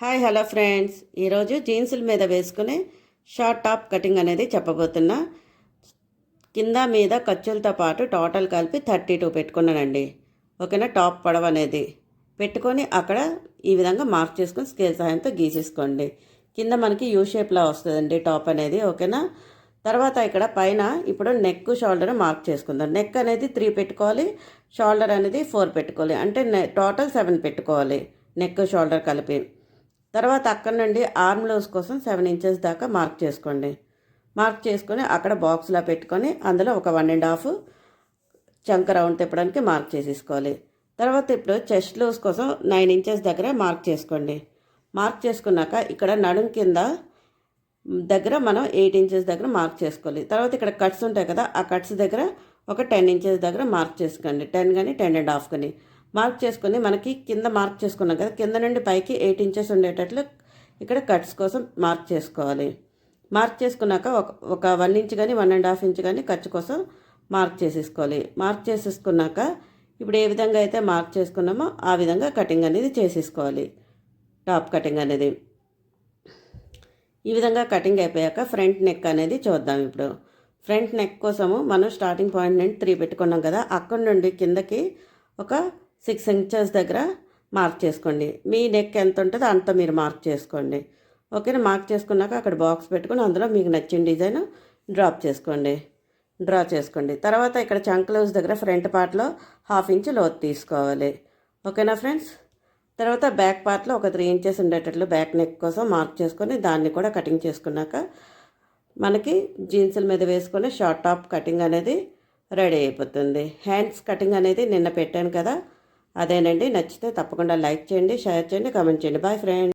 Hi hello friends, ఈరోజు జీన్సుల మీద వేసుకునే షార్ట్ టాప్ కటింగ్ అనేది చెప్పబోతున్నా. కింద మీద ఖర్చులతో పాటు టోటల్ కలిపి 32 పెట్టుకున్నానండి. ఓకేనా. టాప్ పొడవు అనేది పెట్టుకొని అక్కడ ఈ విధంగా మార్క్ చేసుకొని స్కేల్ సహాయంతో గీసేసుకోండి. కింద మనకి యూ షేప్లో వస్తుందండి టాప్ అనేది. ఓకేనా. తర్వాత ఇక్కడ పైన ఇప్పుడు నెక్ షోల్డర్ మార్క్ చేసుకుందాం. నెక్ అనేది 3 పెట్టుకోవాలి, షోల్డర్ అనేది 4 పెట్టుకోవాలి. అంటే టోటల్ 7 పెట్టుకోవాలి నెక్ షోల్డర్ కలిపి. తర్వాత అక్కడ నుండి ఆర్మ్ లూజ్ కోసం 7 ఇంచెస్ దాకా మార్క్ చేసుకోండి. మార్క్ చేసుకొని అక్కడ బాక్స్లో పెట్టుకొని అందులో ఒక 1.5 చంక రౌండ్ తిప్పడానికి మార్క్ చేసేసుకోవాలి. తర్వాత ఇప్పుడు చెస్ట్ లూజ్ కోసం 9 ఇంచెస్ దగ్గర మార్క్ చేసుకోండి. మార్క్ చేసుకున్నాక ఇక్కడ నడుం కింద దగ్గర మనం 8 ఇంచెస్ దగ్గర మార్క్ చేసుకోవాలి. తర్వాత ఇక్కడ కట్స్ ఉంటాయి కదా, ఆ కట్స్ దగ్గర ఒక 10 ఇంచెస్ దగ్గర మార్క్ చేసుకోండి. 10 కానీ 10.5 కానీ మార్క్ చేసుకొని మనకి కింద మార్క్ చేసుకున్నాం కదా, కింద నుండి పైకి 8 ఇంచెస్ ఉండేటట్లు ఇక్కడ కట్స్ కోసం మార్క్ చేసుకోవాలి. మార్క్ చేసుకున్నాక ఒక 1 ఇంచ్ కానీ 1.5 ఇంచ్ కానీ ఖర్చు కోసం మార్క్ చేసేసుకోవాలి. మార్క్ చేసేసుకున్నాక ఇప్పుడు ఏ విధంగా అయితే మార్క్ చేసుకున్నామో ఆ విధంగా కటింగ్ అనేది చేసేసుకోవాలి. టాప్ కటింగ్ అనేది ఈ విధంగా కటింగ్ అయిపోయాక ఫ్రంట్ నెక్ అనేది చూద్దాం. ఇప్పుడు ఫ్రంట్ నెక్ కోసము మనం స్టార్టింగ్ పాయింట్ నుండి 3 పెట్టుకున్నాం కదా, అక్కడ నుండి కిందకి ఒక 6 ఇంచెస్ దగ్గర మార్క్ చేసుకోండి. మీ నెక్ ఎంత ఉంటుందో అంత మీరు మార్క్ చేసుకోండి. ఓకేనా. మార్క్ చేసుకున్నాక అక్కడ బాక్స్ పెట్టుకొని అందులో మీకు నచ్చిన డిజైన్ డ్రా చేసుకోండి. తర్వాత ఇక్కడ చంక్ లూజ్ దగ్గర ఫ్రంట్ పార్ట్లో 1/2 ఇంచ్ లోతు తీసుకోవాలి. ఓకేనా ఫ్రెండ్స్. తర్వాత బ్యాక్ పార్ట్లో ఒక 3 ఇంచెస్ ఉండేటట్లు బ్యాక్ నెక్ కోసం మార్క్ చేసుకొని దాన్ని కూడా కటింగ్ చేసుకున్నాక మనకి జీన్సుల మీద వేసుకొని షార్ట్ టాప్ కటింగ్ అనేది రెడీ అయిపోతుంది. హ్యాండ్స్ కటింగ్ అనేది నిన్న పెట్టాను కదా, అదేనండి. నచ్చితే తప్పకుండా లైక్ చేయండి, షేర్ చేయండి, కామెంట్ చేయండి. Bye friends.